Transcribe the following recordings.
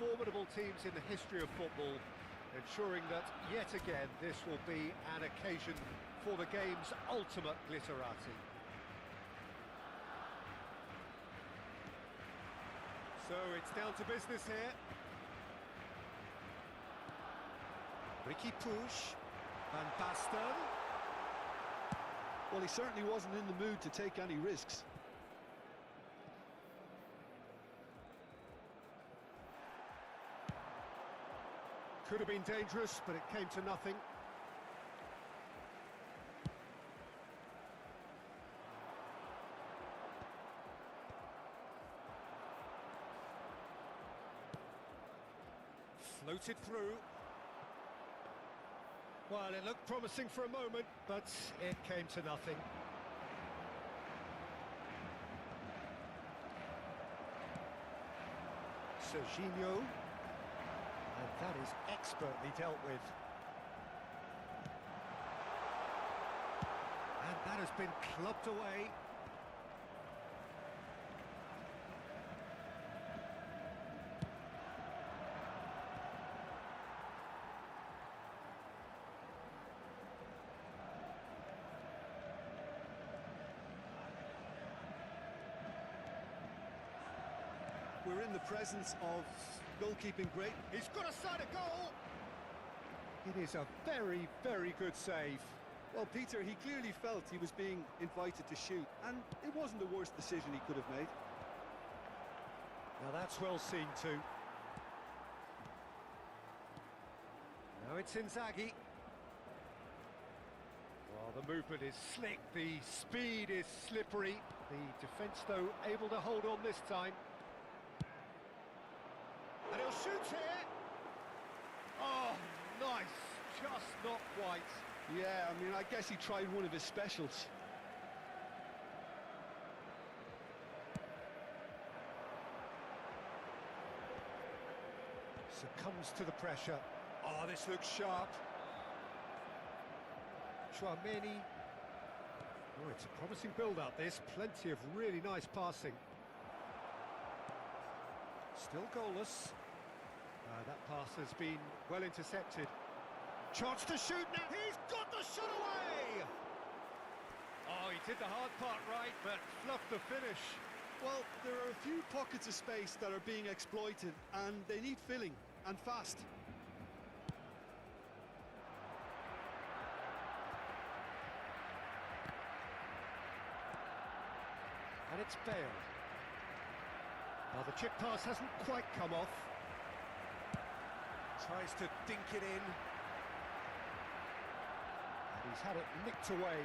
formidable teams in the history of football, ensuring that, yet again, this will be an occasion for the game's ultimate glitterati. So it's down to business here. Ricky Puig, Van Basten. Well, he certainly wasn't in the mood to take any risks. Could have been dangerous, but it came to nothing. Floated through. Well, it looked promising for a moment, but it came to nothing. Serginho. And that is expertly dealt with. And that has been clubbed away. We're in the presence of goalkeeping great. He's got a side of goal. It is a very, very good save. Well, Peter, he clearly felt he was being invited to shoot, and it wasn't the worst decision he could have made. Now that's well seen too. Now it's Inzaghi. Well, the movement is slick, the speed is slippery. The defence, though, able to hold on this time. And he'll shoot here. Oh, nice. Just not quite. Yeah, I mean, I guess he tried one of his specials. Succumbs to the pressure. Oh, this looks sharp. Chouameni. Oh, it's a promising build-up, this. Plenty of really nice passing. Still goalless. That pass has been well intercepted. Chance to shoot now. He's got the shot away! Oh, he did the hard part right, but fluffed the finish. Well, there are a few pockets of space that are being exploited, and they need filling, and fast. And it's Bale. Well, the chip pass hasn't quite come off. Tries to dink it in. And he's had it nicked away.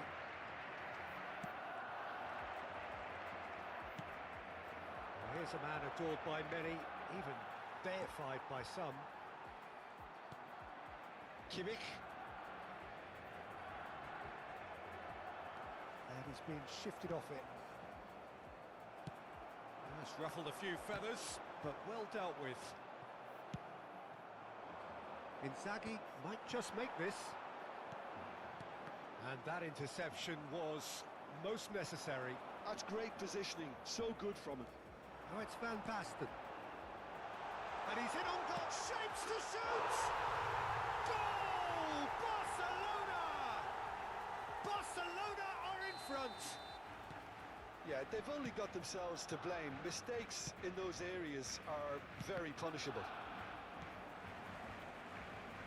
Well, here's a man adored by many, even deified by some. Kimmich. And he's been shifted off it. That's ruffled a few feathers, but well dealt with. Inzaghi might just make this. And that interception was most necessary. That's great positioning, so good from him. Now it's Van Basten. And he's in on goal, shapes to shoot! Goal! Barcelona! Barcelona are in front! Yeah, they've only got themselves to blame. Mistakes in those areas are very punishable.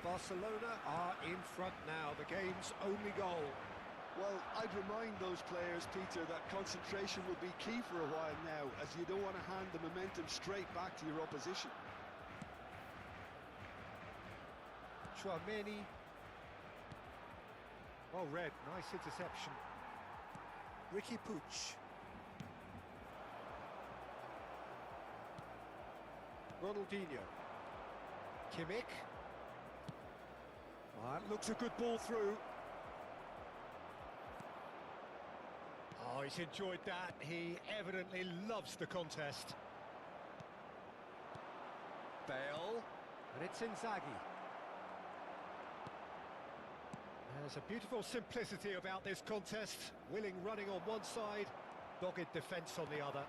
Barcelona are in front now, the game's only goal. Well, I'd remind those players, Peter, that concentration will be key for a while now, as you don't want to hand the momentum straight back to your opposition. Chouameni. Well read, nice interception. Ricky Puig. Ronaldinho. Kimmich. That looks a good ball through. Oh, he's enjoyed that. He evidently loves the contest. Bale. And it's Inzaghi. There's a beautiful simplicity about this contest. Willing running on one side, dogged defence on the other.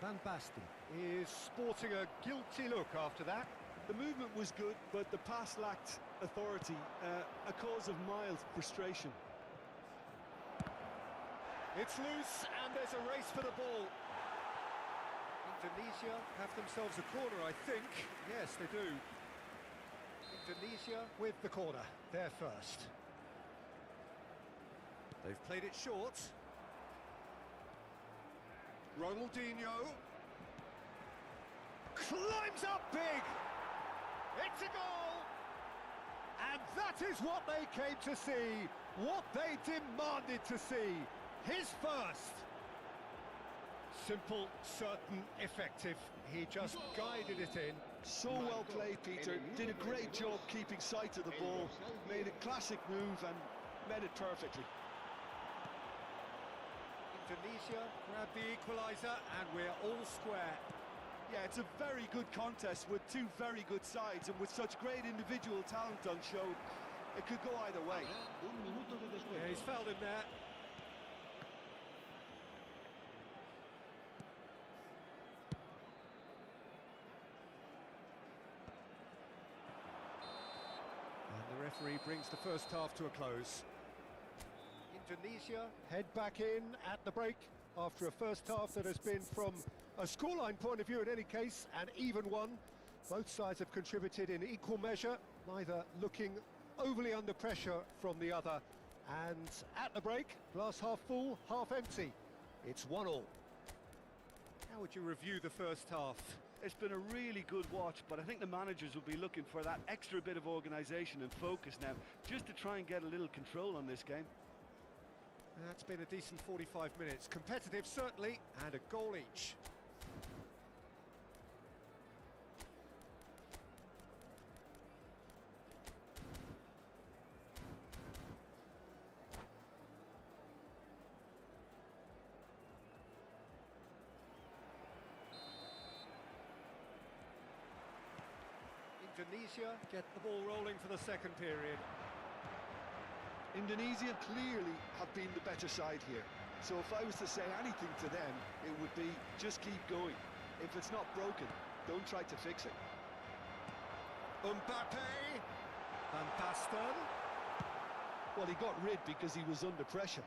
Van Basten is sporting a guilty look after that. The movement was good, but the pass lacked authority, a cause of mild frustration. It's loose, and there's a race for the ball. Indonesia have themselves a corner, I think. Yes, they do. Indonesia with the corner, they're first. They've played it short. Ronaldinho climbs up big. It's a goal. And that is what they came to see, what they demanded to see. His first. Simple, certain, effective. He just guided it in. So well played, Peter. Did a great job keeping sight of the ball. Made a classic move and met it perfectly. Indonesia grab the equaliser, and we're all square. Yeah, it's a very good contest with two very good sides, and with such great individual talent on show, it could go either way. Yeah, he's fouled him there. And the referee brings the first half to a close. Indonesia head back in at the break after a first half that has been, from a scoreline point of view in any case, an even one. Both sides have contributed in equal measure, neither looking overly under pressure from the other. And at the break, glass half full, half empty. It's 1-1. How would you review the first half? It's been a really good watch, but I think the managers will be looking for that extra bit of organisation and focus now, just to try and get a little control on this game. That's been a decent 45 minutes. Competitive, certainly, and a goal each. Indonesia get the ball rolling for the second period. Indonesia clearly have been the better side here. So if I was to say anything to them, it would be just keep going. If it's not broken, don't try to fix it. Mbappe, Van Basten. Well, he got rid because he was under pressure.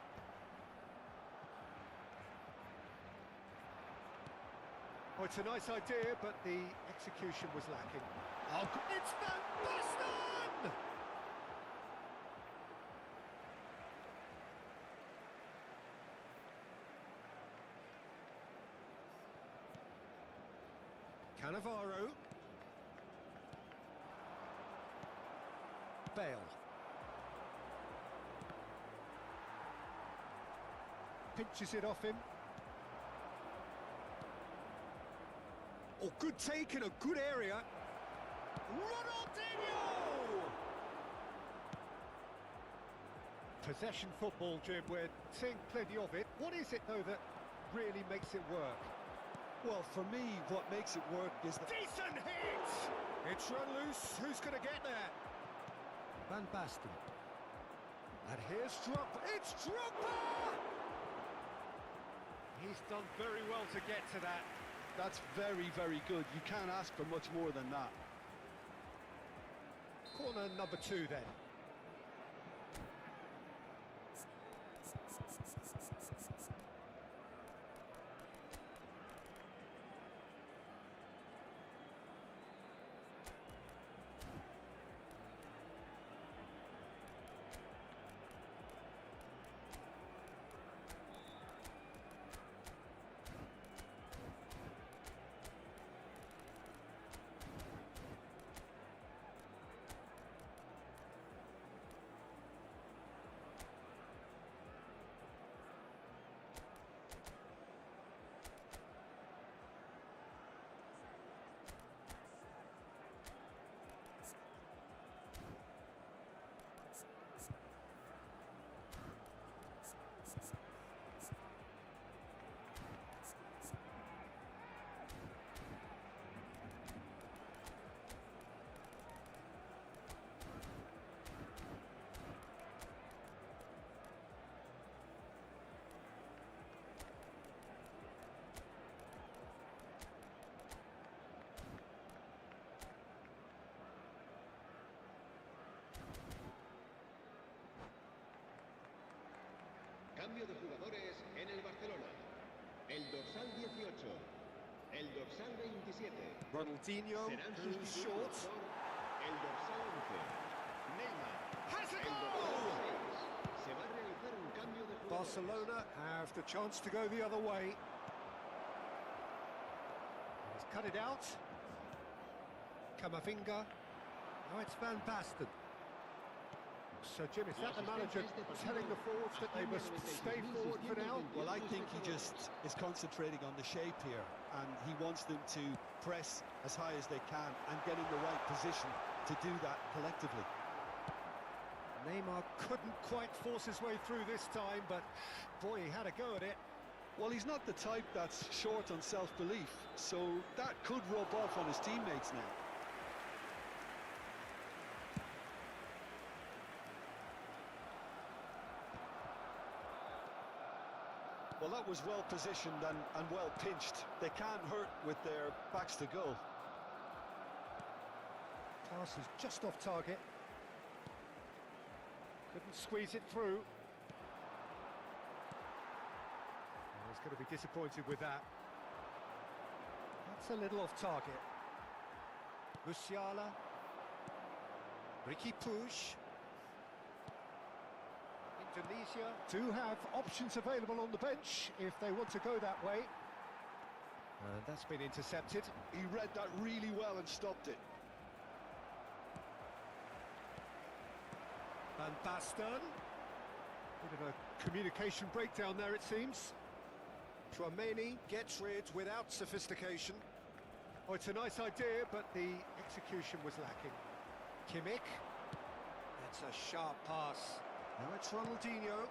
Oh, it's a nice idea, but the execution was lacking. Oh, it's Van Basten! Cannavaro. Bale. Pinches it off him. Oh, good take in a good area. Ronaldinho! Possession football, Jim, we're seeing plenty of it. What is it, though, that really makes it work? Well, for me, what makes it work is the... Decent hit! It's run loose. Who's going to get there? Van Basten. And here's Drogba. It's Drogba! He's done very well to get to that. That's very, very good. You can't ask for much more than that. Corner number 2 then. Cambio de jugadores en el Barcelona. El dorsal 18, el dorsal 27. Ronaldinho Serán goes sustituidos short. por el dorsal 11. Neymar. Has a El goal! dorsal 6. Se va a realizar un cambio de jugadores. Barcelona have the chance to go the other way. He's cut it out. Camavinga. Now it's Van Basten. So, Jim, is that the manager telling the forwards that they must stay forward for now? Well, I think he just is concentrating on the shape here, and he wants them to press as high as they can and get in the right position to do that collectively. Neymar couldn't quite force his way through this time, but boy, he had a go at it. Well, he's not the type that's short on self-belief, so that could rub off on his teammates now. Well, that was well positioned and well pinched. They can't hurt with their backs to goal. Pass is just off target. Couldn't squeeze it through. Oh, he's going to be disappointed with that. That's a little off target. Musiala. Ricky Puig. Indonesia do have options available on the bench if they want to go that way. And that's been intercepted. He read that really well and stopped it. Van Basten. Bit of a communication breakdown there, it seems. Tchouaméni gets rid without sophistication. Oh, it's a nice idea, but the execution was lacking. Kimmich. That's a sharp pass. Now it's Ronaldinho.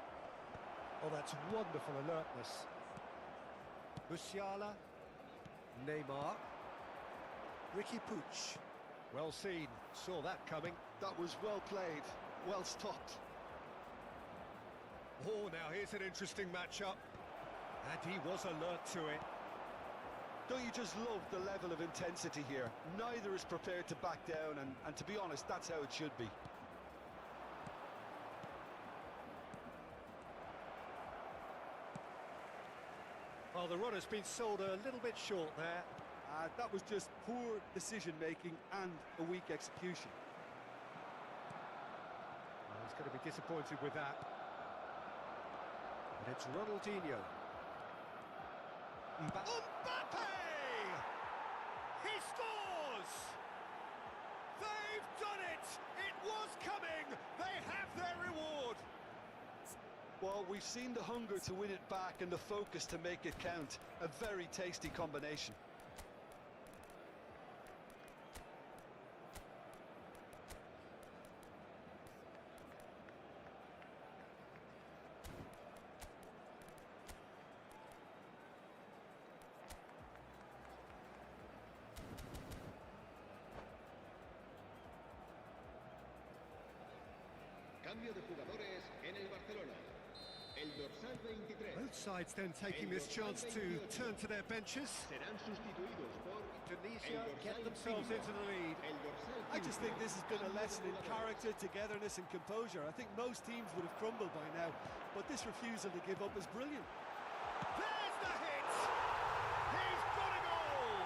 Oh, that's wonderful alertness. Musiala. Neymar. Ricky Puig. Well seen. Saw that coming. That was well played, well stopped. Oh, now here's an interesting matchup. And he was alert to it. Don't you just love the level of intensity here? Neither is prepared to back down, and to be honest, that's how it should be. Well, the runner's been sold a little bit short there. That was just poor decision-making and a weak execution. Well, he's going to be disappointed with that. And it's Ronaldinho. Mbappe! He scores! They've done it! It was coming! They have their reward! Well, we've seen the hunger to win it back and the focus to make it count. A very tasty combination. Cambio de jugadores en el Barcelona. El dorsal 23. Both sides then taking this chance to turn to their benches. Serán sustituidos por Indonesia get themselves into the lead. el dorsal 15. I just think this has been a lesson in character, togetherness and composure. I think most teams would have crumbled by now, but this refusal to give up is brilliant. There's the hit! He's got a goal!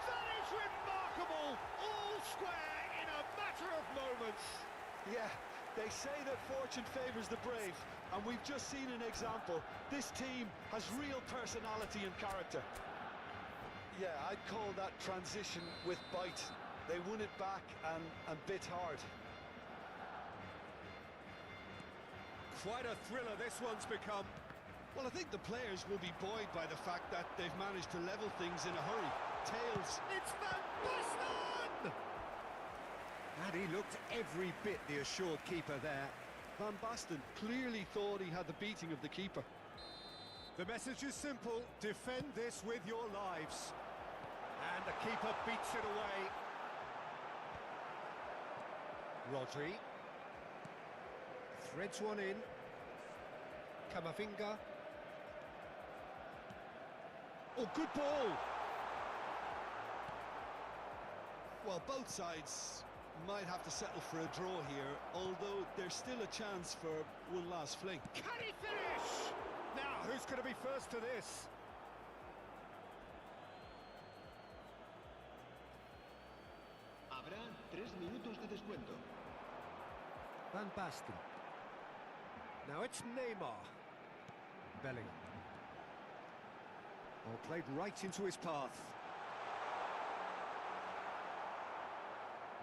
That is remarkable! All square in a matter of moments. Yeah, they say that fortune favours the brave, and we've just seen an example. This team has real personality and character. Yeah, I'd call that transition with bite. They won it back and bit hard. Quite a thriller this one's become. Well, I think the players will be buoyed by the fact that they've managed to level things in a hurry. Tails. It's Van Basten! And he looked every bit the assured keeper there. Van Basten clearly thought he had the beating of the keeper. The message is simple, defend this with your lives. And the keeper beats it away. Rodri. Threads one in. Camavinga. Oh, good ball! Well, both sides might have to settle for a draw here, although there's still a chance for one last fling. Can he finish? Now, who's going to be first to this? Habrá 3 minutos de descuento. Van Basten. Now it's Neymar. Bellingham. Oh, played right into his path.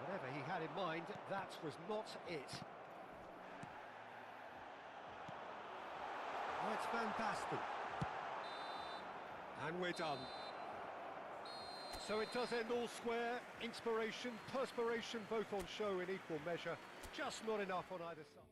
Whatever he had in mind, that was not it. Oh, it's Van Basten. And we're done. So it does end all square. Inspiration, perspiration, both on show in equal measure. Just not enough on either side.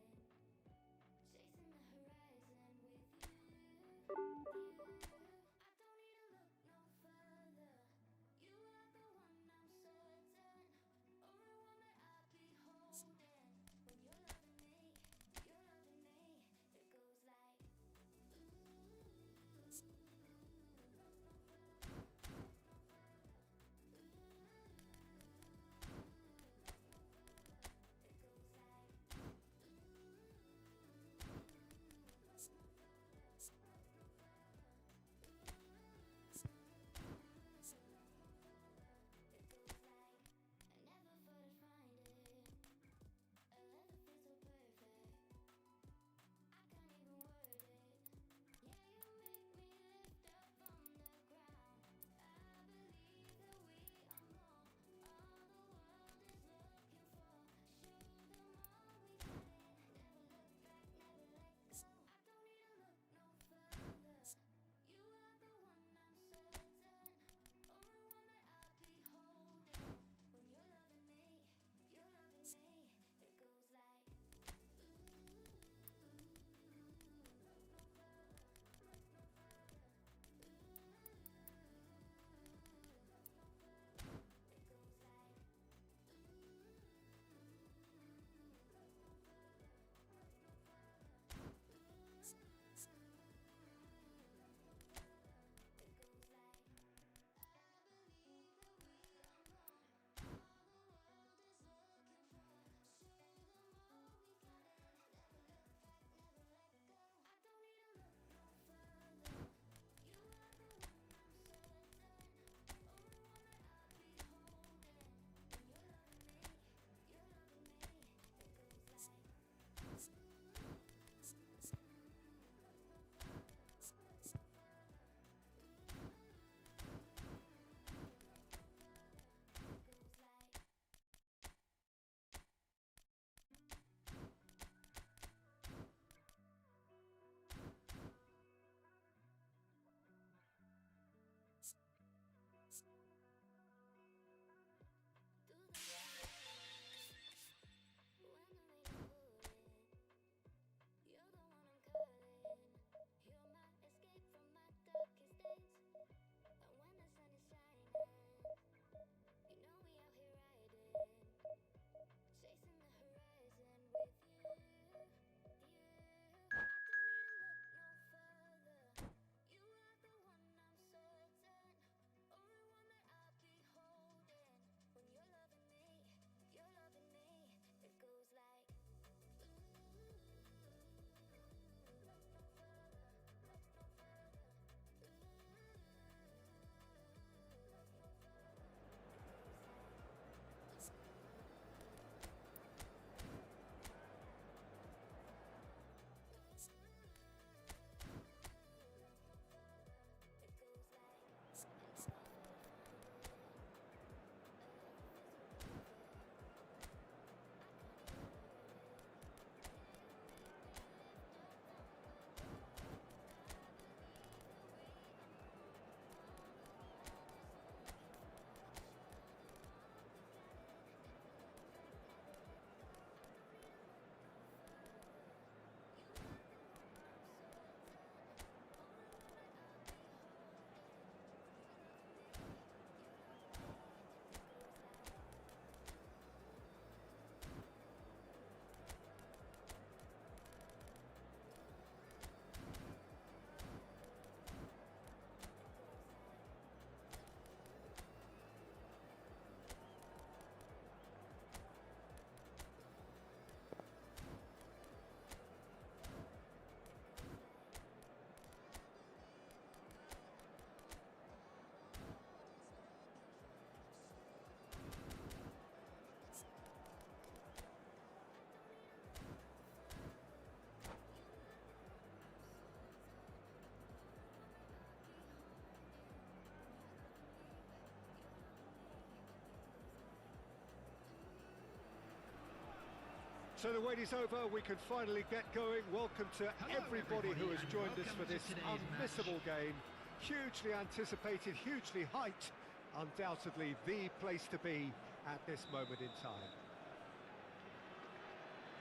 So the wait is over, we can finally get going. Welcome to everybody who has joined us for this unmissable game. Hugely anticipated, hugely hyped. Undoubtedly the place to be at this moment in time.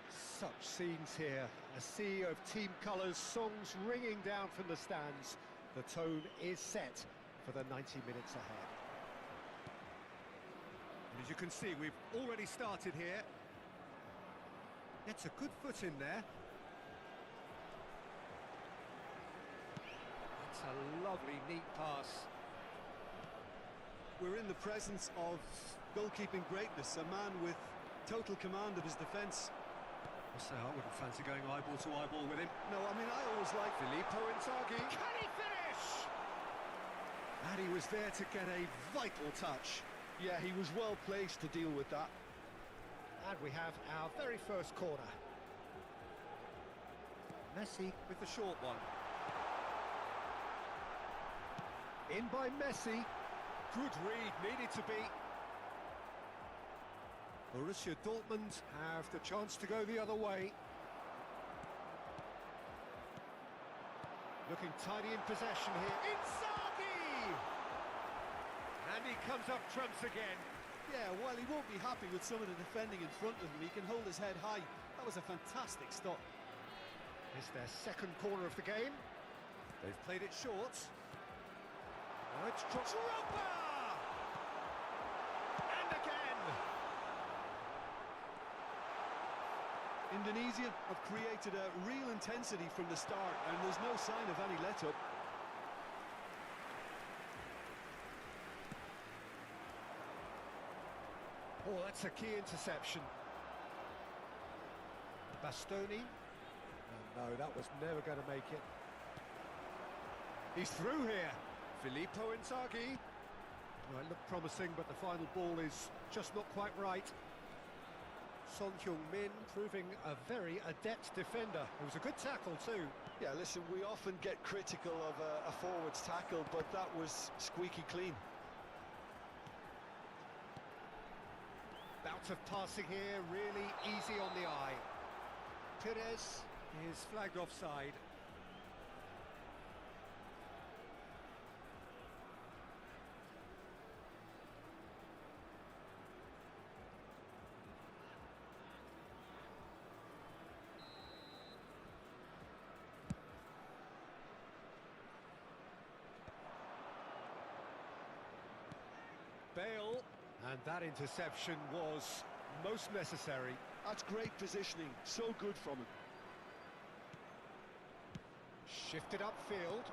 Such scenes here, a sea of team colours, songs ringing down from the stands. The tone is set for the 90 minutes ahead. And as you can see, we've already started here. It's a good foot in there. It's a lovely, neat pass. We're in the presence of goalkeeping greatness, a man with total command of his defence. I say I wouldn't fancy going eyeball to eyeball with him. No, I mean, I always like Filippo Inzaghi. Can he finish? And he was there to get a vital touch. Yeah, he was well placed to deal with that. And we have our very first corner. Messi with the short one. In by Messi. Good read, needed to be. Borussia Dortmund have the chance to go the other way. Looking tidy in possession here. Inzaghi! And he comes up trumps again. Yeah, while he won't be happy with some of the defending in front of him, he can hold his head high. That was a fantastic stop. It's their second corner of the game. They've played it short. Now it's Drogba! And again! Indonesia have created a real intensity from the start, and there's no sign of any let-up. Oh, that's a key interception. Bastoni. Oh, no, that was never going to make it. He's through here. Filippo Inzaghi. Well, it looked promising, but the final ball is just not quite right. Son Heung-min proving a very adept defender. It was a good tackle too. Yeah, listen, we often get critical of a forward's tackle, but that was squeaky clean. Bout of passing here, really easy on the eye. Perez is flagged offside. Bale, and that interception was most necessary. That's great positioning, so good from him. Shifted upfield.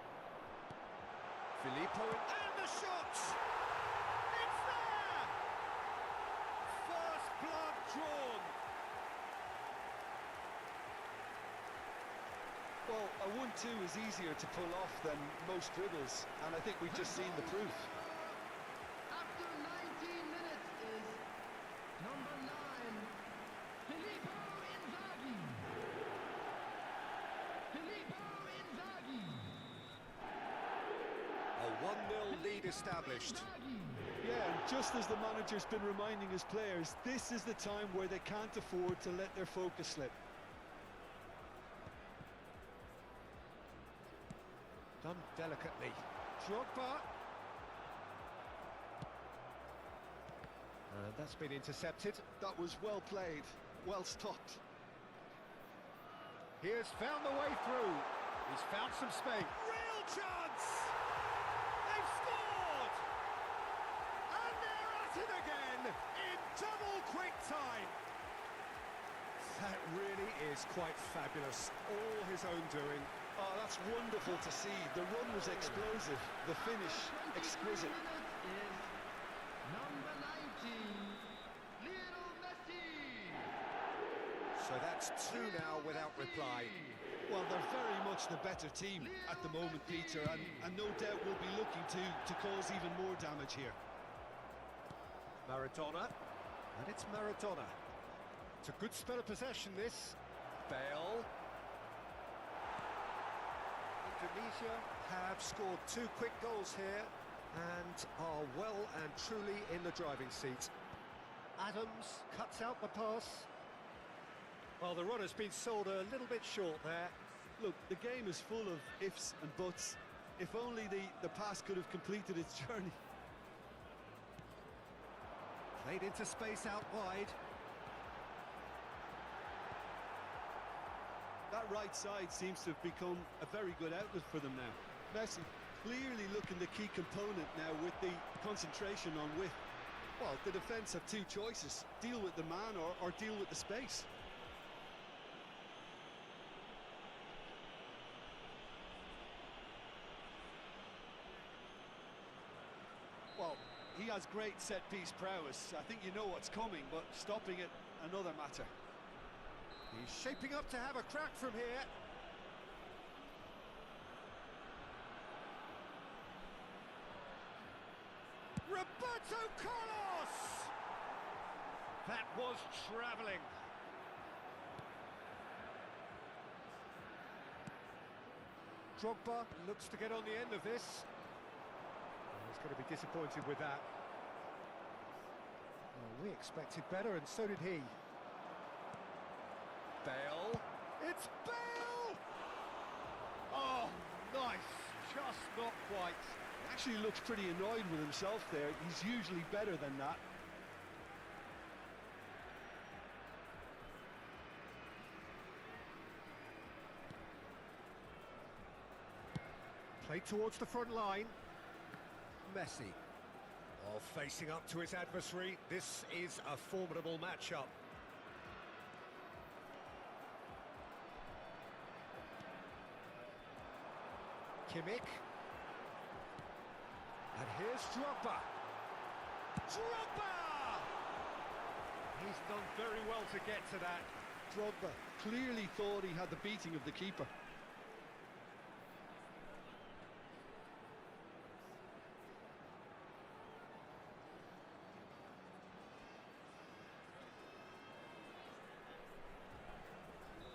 Filippo, and the shot! It's there! First blood drawn. Well, a 1-2 is easier to pull off than most dribbles, and I think we've just seen the proof. After 19 minutes is number 9, Filippo Inzaghi. Filippo Inzaghi. A 1-0 lead established. Yeah, and just as the manager's been reminding his players, this is the time where they can't afford to let their focus slip. Done delicately. Drogba. And that's been intercepted. That was well played, well stopped. He has found the way through. He's found some space. Real chance! They've scored! And they're at it again in double quick time. That really is quite fabulous. All his own doing. Oh, that's wonderful to see. The run was explosive, the finish exquisite. Is number 19, Lionel Messi. So that's 2 now without reply. Well, they're very much the better team at the moment, Peter, and no doubt will be looking to cause even more damage here. Maradona, and it's Maradona. It's a good spell of possession, this. Bale. Indonesia have scored 2 quick goals here and are well and truly in the driving seat. Adams cuts out the pass. Well, the run has been sold a little bit short there. Look, the game is full of ifs and buts. If only the pass could have completed its journey. Played into space out wide. That right side seems to have become a very good outlet for them now. Messi clearly looking the key component now with the concentration on width. Well, the defence have two choices: deal with the man or deal with the space. Well, he has great set-piece prowess. I think you know what's coming, but stopping it, another matter. He's shaping up to have a crack from here. Roberto Carlos! That was travelling. Drogba looks to get on the end of this. He's going to be disappointed with that. Well, we expected better, and so did he. Bale. It's Bale! Oh, nice. Just not quite. He actually looks pretty annoyed with himself there. He's usually better than that. Played towards the front line. Messi. Oh, facing up to his adversary. This is a formidable matchup. Kimmich. And here's Drogba. Drogba! He's done very well to get to that. Drogba clearly thought he had the beating of the keeper.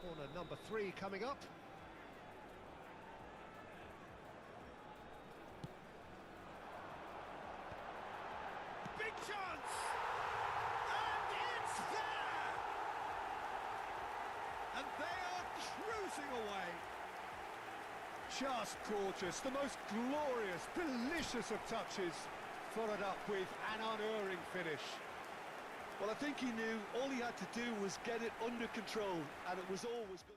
Corner number 3 coming up. Big chance! And it's there! And they are cruising away. Just gorgeous, the most glorious, delicious of touches, followed up with an unerring finish. Well, I think he knew all he had to do was get it under control, and it was always good.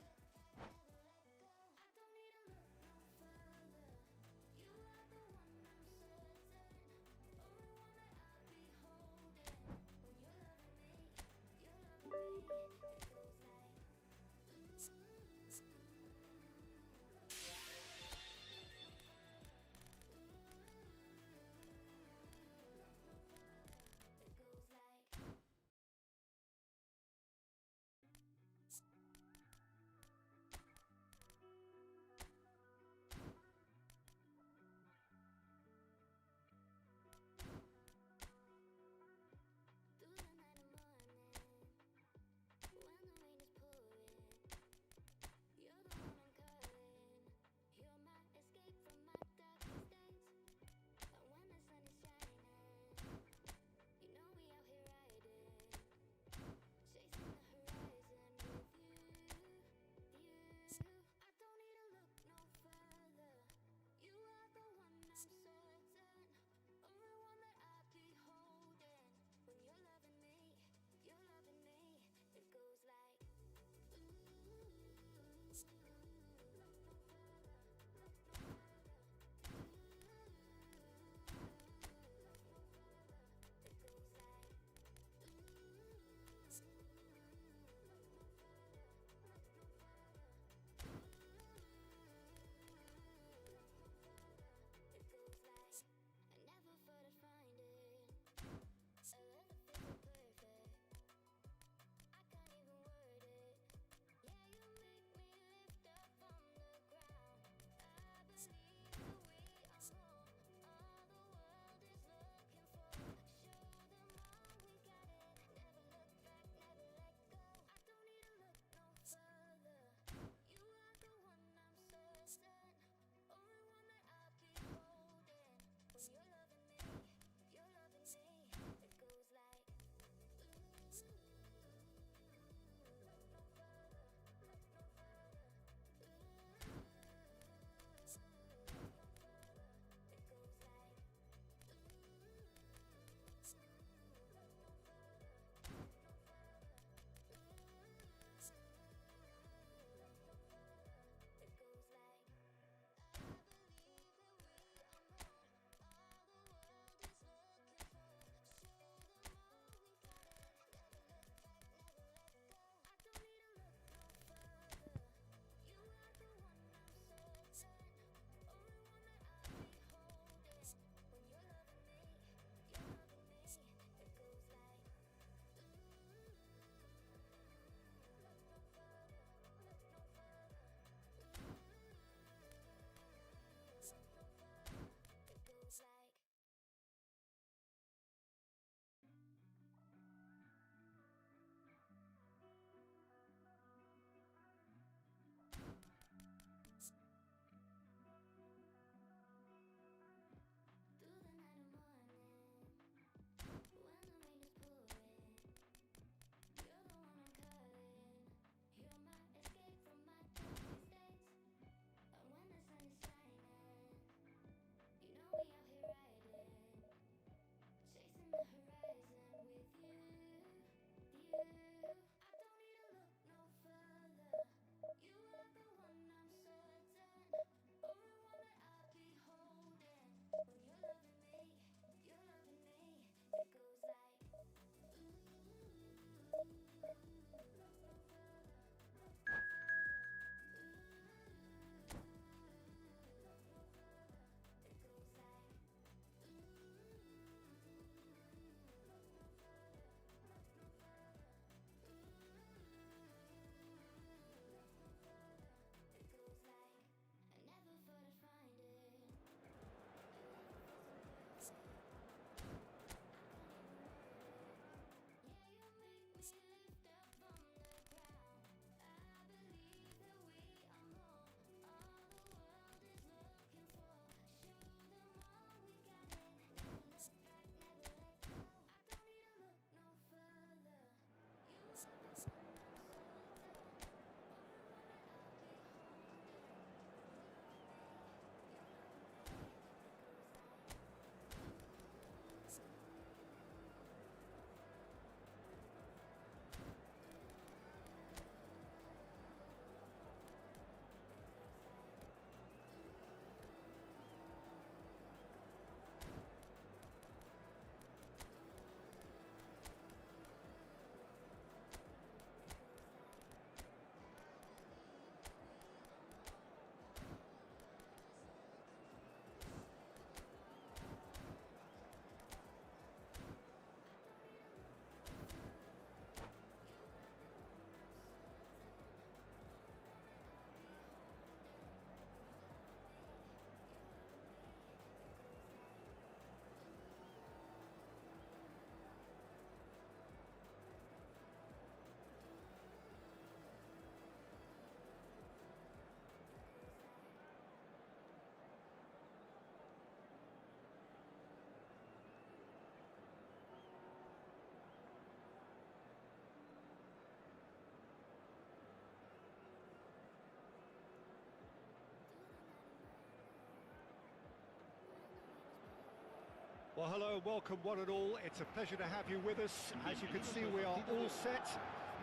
Well, hello and welcome one and all. It's a pleasure to have you with us. As you can see, we are all set.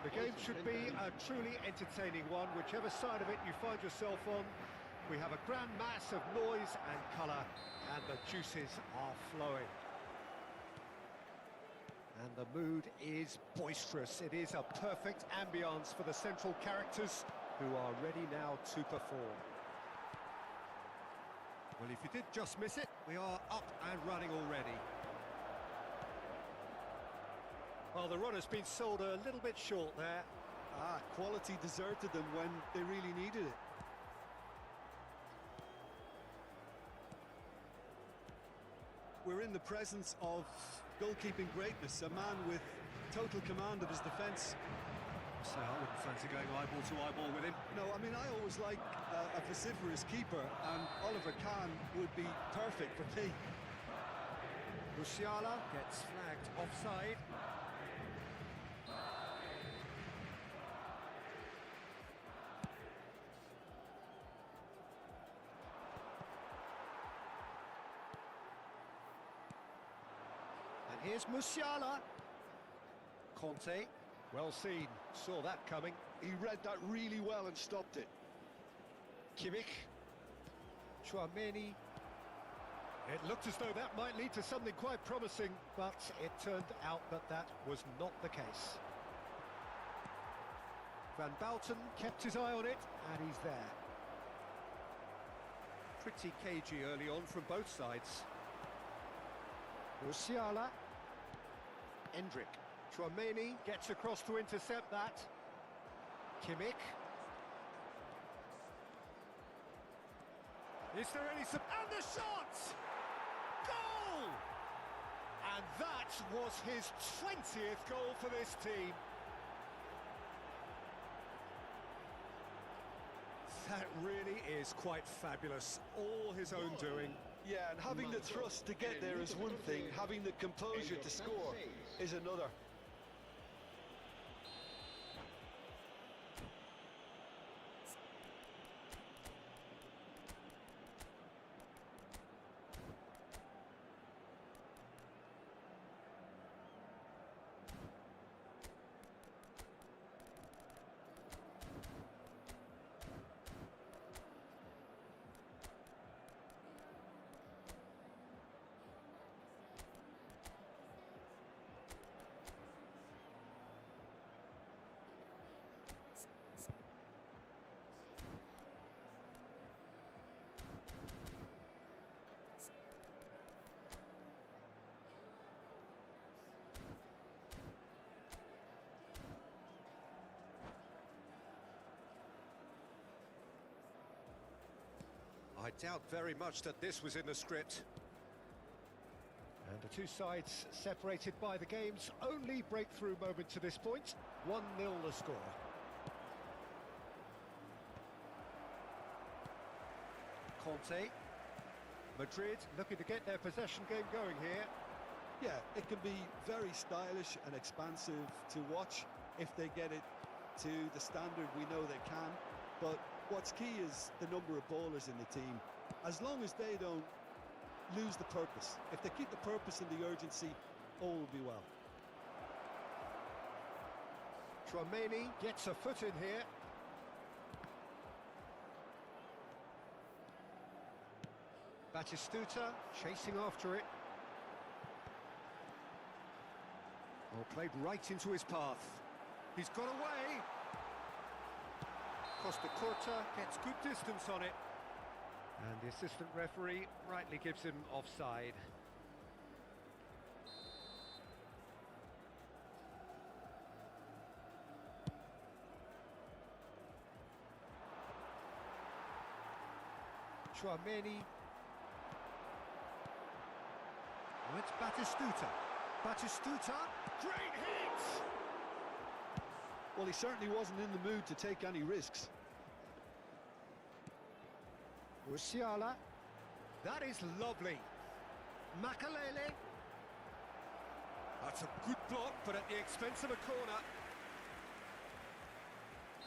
The game should be a truly entertaining one, whichever side of it you find yourself on. We have a grand mass of noise and colour, and the juices are flowing. And the mood is boisterous. It is a perfect ambience for the central characters who are ready now to perform. Well, if you did just miss it, we are up and running already. Well, the run has been sold a little bit short there. Quality deserted them when they really needed it. We're in the presence of goalkeeping greatness, a man with total command of his defence. So I wouldn't fancy going eyeball to eyeball with him. No, I mean, I always like a vociferous keeper, and Oliver Kahn would be perfect for me. Musiala gets flagged offside. And here's Musiala. Conte, well seen, saw that coming. He read that really well and stopped it. Kimmich, Chouameni. It looked as though that might lead to something quite promising, but it turned out that that was not the case. Van Bouten kept his eye on it, and he's there. Pretty cagey early on from both sides. Musiala. Endrick. Chouameni gets across to intercept that. Kimmich. Is there any... And the shot! Goal! And that was his 20th goal for this team. That really is quite fabulous. All his own doing. Yeah, and having the thrust to get there is one thing, having the composure to score is another. I doubt very much that this was in the script. And the two sides separated by the game's only breakthrough moment to this point. 1-0 the score. Conte. Madrid looking to get their possession game going here. Yeah, it can be very stylish and expansive to watch if they get it to the standard we know they can. But what's key is the number of ballers in the team. As long as they don't lose the purpose, if they keep the purpose and the urgency, all will be well. Chouameni gets a foot in here. Batistuta chasing after it. Oh, played right into his path. He's got away. Costa Corta gets good distance on it. And the assistant referee rightly gives him offside. Chouameni. Oh, it's Batistuta. Batistuta, great hit! Well, he certainly wasn't in the mood to take any risks. Musiala. That is lovely. Makalele. That's a good block, but at the expense of a corner.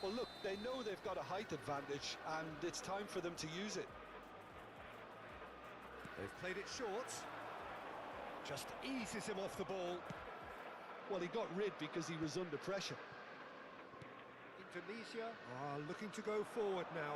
Well, look, they know they've got a height advantage, and it's time for them to use it. They've played it short. Just eases him off the ball. Well, he got rid because he was under pressure. Indonesia are looking to go forward now.